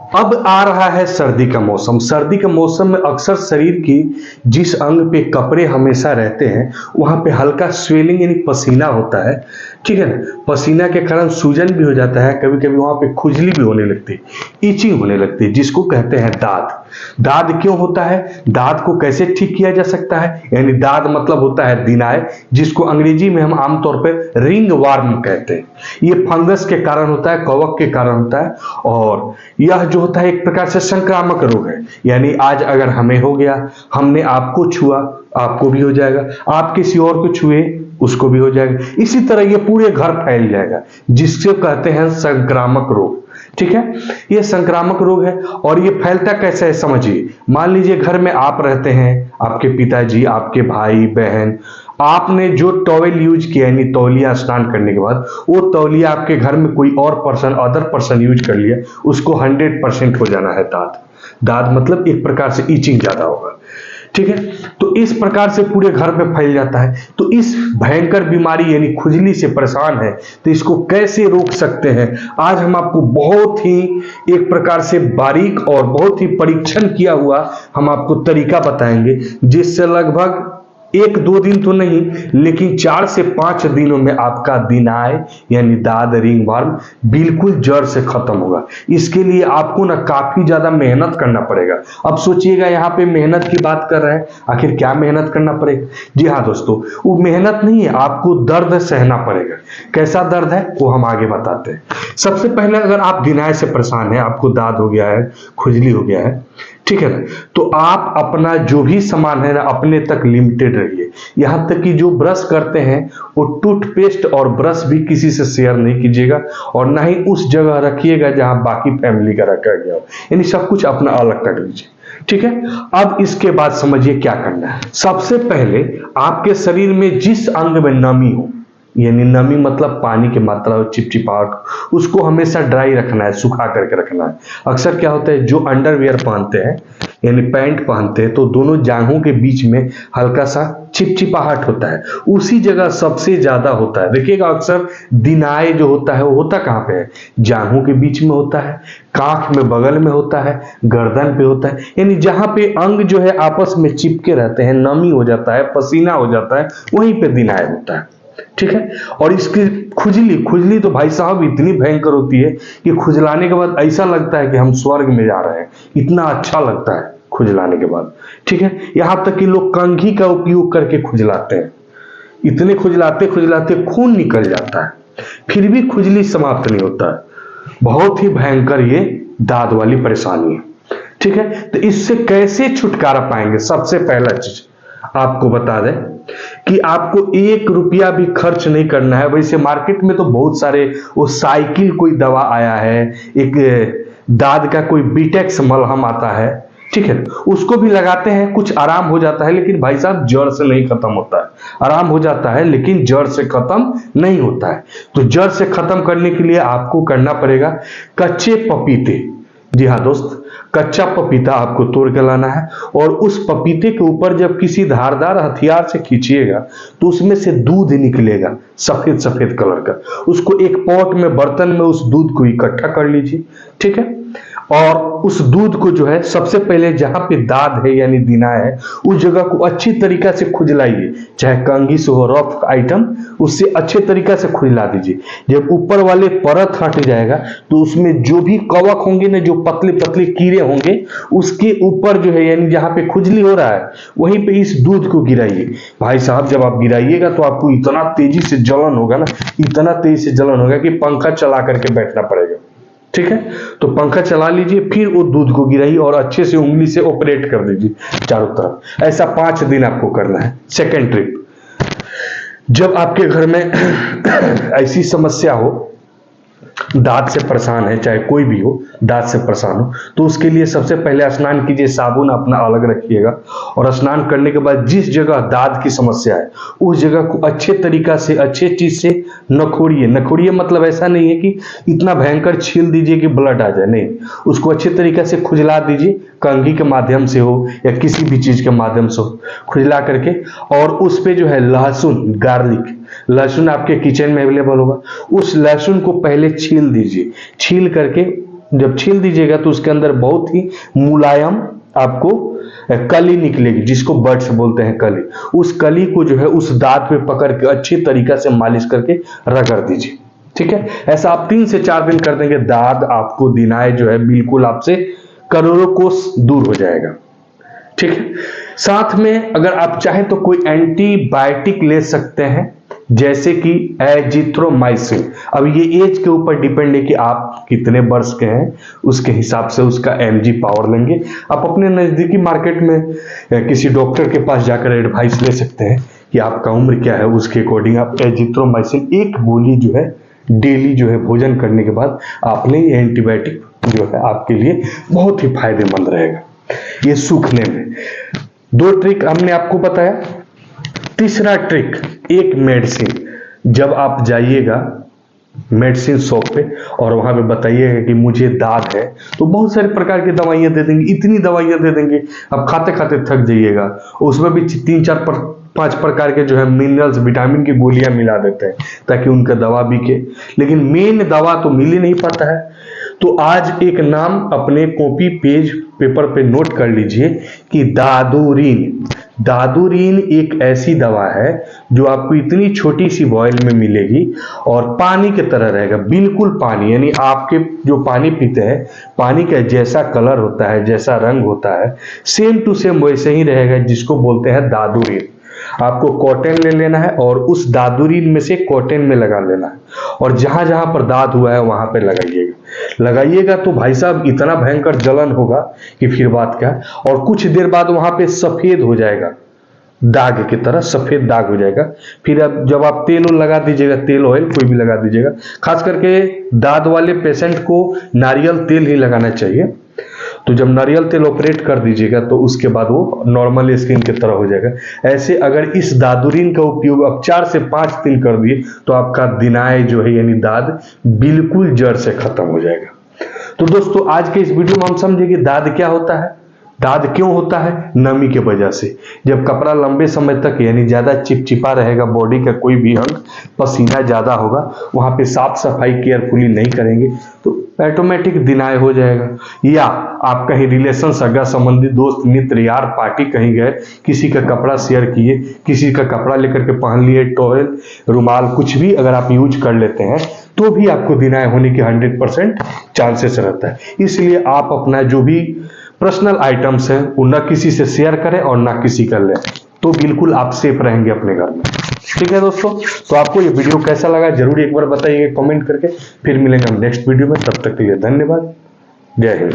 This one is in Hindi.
अब आ रहा है सर्दी का मौसम। सर्दी के मौसम में अक्सर शरीर की जिस अंग पे कपड़े हमेशा रहते हैं वहां पे हल्का स्वेलिंग यानी पसीना होता है, ठीक है ना। पसीना के कारण सूजन भी हो जाता है, कभी कभी वहां पे खुजली भी होने लगती है, इचिंग होने लगती है, जिसको कहते हैं दाद। दाद क्यों होता है, दाद को कैसे ठीक किया जा सकता है, यानी दाद मतलब होता है दिनाय, जिसको अंग्रेजी में हम आमतौर पर रिंग वार्म कहते हैं। ये फंगस के कारण होता है, कवक के कारण होता है, और यह जो होता है एक प्रकार से संक्रामक रोग है। यानी आज अगर हमें हो गया, हमने आपको छुआ, आपको भी हो जाएगा, आप किसी और को छुए, उसको भी हो जाएगा। इसी तरह ये पूरे घर फैल जाएगा, जिससे कहते हैं संक्रामक रोग। ठीक है, ये संक्रामक रोग है। और ये फैलता कैसे है समझिए। मान लीजिए घर में आप रहते हैं, आपके पिताजी, आपके भाई बहन, आपने जो टॉवेल यूज किया यानी तौलिया स्नान करने के बाद, वो तौलिया आपके घर में कोई और पर्सन, अदर पर्सन यूज कर लिया, उसको 100% हो जाना है दाद। दाद मतलब एक प्रकार से ईचिंग ज्यादा होगा, ठीक है। तो इस प्रकार से पूरे घर पे फैल जाता है। तो इस भयंकर बीमारी यानी खुजली से परेशान है, तो इसको कैसे रोक सकते हैं, आज हम आपको बहुत ही एक प्रकार से बारीक और बहुत ही परीक्षण किया हुआ हम आपको तरीका बताएंगे, जिससे लगभग 1-2 दिन तो नहीं, लेकिन 4 से 5 दिनों में आपका दिनाय यानी दाद, रिंग वर्म बिल्कुल जड़ से खत्म होगा। इसके लिए आपको ना काफी ज्यादा मेहनत करना पड़ेगा। अब सोचिएगा यहाँ पे मेहनत की बात कर रहे हैं, आखिर क्या मेहनत करना पड़ेगा। जी हाँ दोस्तों, वो मेहनत नहीं है, आपको दर्द सहना पड़ेगा। कैसा दर्द है वो हम आगे बताते हैं। सबसे पहले अगर आप दिनाय से परेशान है, आपको दाद हो गया है, खुजली हो गया है, ठीक है ना, तो आप अपना जो भी सामान है ना अपने तक लिमिटेड रहिए। यहां तक कि जो ब्रश करते हैं वो टूथपेस्ट और ब्रश भी किसी से शेयर नहीं कीजिएगा, और ना ही उस जगह रखिएगा जहां बाकी फैमिली का रखा गया हो, यानी सब कुछ अपना अलग कर लीजिए, ठीक है। अब इसके बाद समझिए क्या करना है। सबसे पहले आपके शरीर में जिस अंग में नमी हो, यानी नमी मतलब पानी की मात्रा और चिपचिपाहट, उसको हमेशा ड्राई रखना है, सुखा करके रखना है। अक्सर क्या होता है, जो अंडरवियर पहनते हैं यानी पैंट पहनते हैं, तो दोनों जांघों के बीच में हल्का सा चिपचिपाहट होता है, उसी जगह सबसे ज्यादा होता है। देखिएगा अक्सर दिनाय जो होता है वो होता कहाँ पे है, जांघों के बीच में होता है, कांख में बगल में होता है, गर्दन पे होता है, यानी जहां पे अंग जो है आपस में चिपके रहते हैं, नमी हो जाता है, पसीना हो जाता है, वहीं पे दिनाय होता है, ठीक है। और इसकी खुजली तो भाई साहब इतनी भयंकर होती है कि खुजलाने के बाद ऐसा लगता है कि हम स्वर्ग में जा रहे हैं, इतना अच्छा लगता है खुजलाने के बाद, ठीक है। यहां तक कि लोग कंघी का उपयोग करके खुजलाते हैं, इतने खुजलाते खुजलाते खून निकल जाता है, फिर भी खुजली समाप्त नहीं होता है। बहुत ही भयंकर ये दाद वाली परेशानी है, ठीक है। तो इससे कैसे छुटकारा पाएंगे, सबसे पहला चीज आपको बता दें कि आपको 1 रुपया भी खर्च नहीं करना है। वैसे मार्केट में तो बहुत सारे वो साइकिल कोई दवा आया है, एक दाद का कोई बीटेक्स मलहम आता है, ठीक है, उसको भी लगाते हैं, कुछ आराम हो जाता है, लेकिन भाई साहब जड़ से नहीं खत्म होता है। आराम हो जाता है लेकिन जड़ से खत्म नहीं होता है। तो जड़ से खत्म करने के लिए आपको करना पड़ेगा कच्चे पपीते। जी हाँ दोस्त, कच्चा पपीता आपको तोड़ के लाना है, और उस पपीते के ऊपर जब किसी धारदार हथियार से खींचिएगा तो उसमें से दूध निकलेगा, सफेद सफेद कलर का। उसको एक पॉट में, बर्तन में उस दूध को इकट्ठा कर लीजिए, ठीक है। और उस दूध को जो है सबसे पहले जहां पे दाद है यानी दिनाय है, उस जगह को अच्छी तरीका से खुजलाइए, चाहे कंघी से हो, रफ आइटम, उससे अच्छे तरीका से खुजला दीजिए। जब ऊपर वाले परत हट जाएगा तो उसमें जो भी कवक होंगे ना, जो पतले पतले कीड़े होंगे, उसके ऊपर जो है यानी जहां पे खुजली हो रहा है वहीं पे इस दूध को गिराइए। भाई साहब जब आप गिराइएगा तो आपको इतना तेजी से जलन होगा ना, इतना तेजी से जलन होगा कि पंखा चला करके बैठना पड़ेगा, ठीक है। तो पंखा चला लीजिए, फिर वो दूध को गिराइए और अच्छे से उंगली से ऑपरेट कर दीजिए चारों तरफ। ऐसा 5 दिन आपको करना है। सेकेंड ट्रिप, जब आपके घर में ऐसी समस्या हो, दांत से परेशान है, चाहे कोई भी हो दांत से परेशान हो, तो उसके लिए सबसे पहले स्नान कीजिए, साबुन अपना अलग रखिएगा, और स्नान करने के बाद जिस जगह दांत की समस्या है उस जगह को अच्छे तरीका से, अच्छे चीज से नखोड़िए। नखोड़िए मतलब ऐसा नहीं है कि इतना भयंकर छील दीजिए कि ब्लड आ जाए, नहीं, उसको अच्छे तरीके से खुजला दीजिए, कंघी के माध्यम से हो या किसी भी चीज के माध्यम से हो, खुजला करके। और उस पे जो है लहसुन, गार्लिक, लहसुन आपके किचन में अवेलेबल होगा, उस लहसुन को पहले छील दीजिए, छील करके जब छील दीजिएगा तो उसके अंदर बहुत ही मुलायम आपको कली निकलेगी, जिसको बड्स बोलते हैं कली। उस कली को जो है उस दांत पे पकड़ के अच्छी तरीका से मालिश करके रगड़ दीजिए, ठीक है। ऐसा आप 3 से 4 दिन कर देंगे, दाद आपको दिनाए जो है बिल्कुल आपसे करोड़ों कोस दूर हो जाएगा, ठीक है। साथ में अगर आप चाहें तो कोई एंटीबायोटिक ले सकते हैं, जैसे कि एजिथ्रोमाइसिन। अब ये एज के ऊपर डिपेंड है कि आप कितने वर्ष के हैं, उसके हिसाब से उसका mg पावर लेंगे। आप अपने नजदीकी मार्केट में किसी डॉक्टर के पास जाकर एडवाइस ले सकते हैं कि आपका उम्र क्या है, उसके अकॉर्डिंग आप एजिथ्रोमाइसिन 1 गोली जो है डेली जो है भोजन करने के बाद आप लें। एंटीबायोटिक जो है आपके लिए बहुत ही फायदेमंद रहेगा ये सूखने में। 2 ट्रिक हमने आपको बताया। तीसरा ट्रिक, एक मेडिसिन। जब आप जाइएगा मेडिसिन शॉप पे और वहां पे बताइएगा कि मुझे दाद है, तो बहुत सारे प्रकार की दवाइयां दे देंगे, इतनी दवाइयां दे देंगे आप खाते खाते थक जाइएगा। उसमें भी 3-4-5 प्रकार के जो है मिनरल्स विटामिन की गोलियां मिला देते हैं ताकि उनका दवा बिके, लेकिन मेन दवा तो मिल ही नहीं पाता है। तो आज एक नाम अपने कॉपी पेपर पे नोट कर लीजिए कि दादुरीन। दादुरीन एक ऐसी दवा है जो आपको इतनी छोटी सी बॉयल में मिलेगी और पानी की तरह रहेगा, बिल्कुल पानी, यानी आपके जो पानी पीते हैं पानी का जैसा कलर होता है, जैसा रंग होता है, सेम टू सेम वैसे ही रहेगा, जिसको बोलते हैं दादुरीन। आपको कॉटन ले लेना है और उस दादुरीन में से कॉटन में लगा लेना है और जहां जहां पर दाद हुआ है वहां पे लगाइएगा तो भाई साहब इतना भयंकर जलन होगा कि फिर बात क्या। और कुछ देर बाद वहां पे सफेद हो जाएगा, दाग की तरह सफेद दाग हो जाएगा। फिर अब जब आप तेल लगा दीजिएगा, तेल ऑयल कोई भी लगा दीजिएगा, खास करके दाद वाले पेशेंट को नारियल तेल ही लगाना चाहिए। तो जब नारियल तेल ऑपरेट कर दीजिएगा तो उसके बाद वो नॉर्मल स्किन की तरह हो जाएगा। ऐसे अगर इस दादुरीन का उपयोग आप 4 से 5 दिन कर दिए तो आपका दिनाय जो है यानी दाद बिल्कुल जड़ से खत्म हो जाएगा। तो दोस्तों आज के इस वीडियो में हम समझे कि दाद क्या होता है। दाद क्यों होता है? नमी के वजह से। जब कपड़ा लंबे समय तक यानी ज्यादा चिपचिपा रहेगा, बॉडी का कोई भी अंग, पसीना ज्यादा होगा, वहां पे साफ सफाई केयरफुली नहीं करेंगे तो ऑटोमेटिक दिनाय हो जाएगा। या आप कहीं रिलेशन, सगा संबंधी, दोस्त मित्र यार पार्टी कहीं गए, किसी का कपड़ा शेयर किए, किसी का कपड़ा लेकर के पहन लिए, टॉवेल, रुमाल, कुछ भी अगर आप यूज कर लेते हैं तो भी आपको दिनाय होने की 100% चांसेस रहता है। इसलिए आप अपना जो भी पर्सनल आइटम्स हैं वो न किसी से शेयर करें और ना किसी का लें, तो बिल्कुल आप सेफ रहेंगे अपने घर में। ठीक है दोस्तों, तो आपको ये वीडियो कैसा लगा जरूर एक बार बताइए कमेंट करके। फिर मिलेंगे हम नेक्स्ट वीडियो में, तब तक के लिए धन्यवाद। जय हिंद।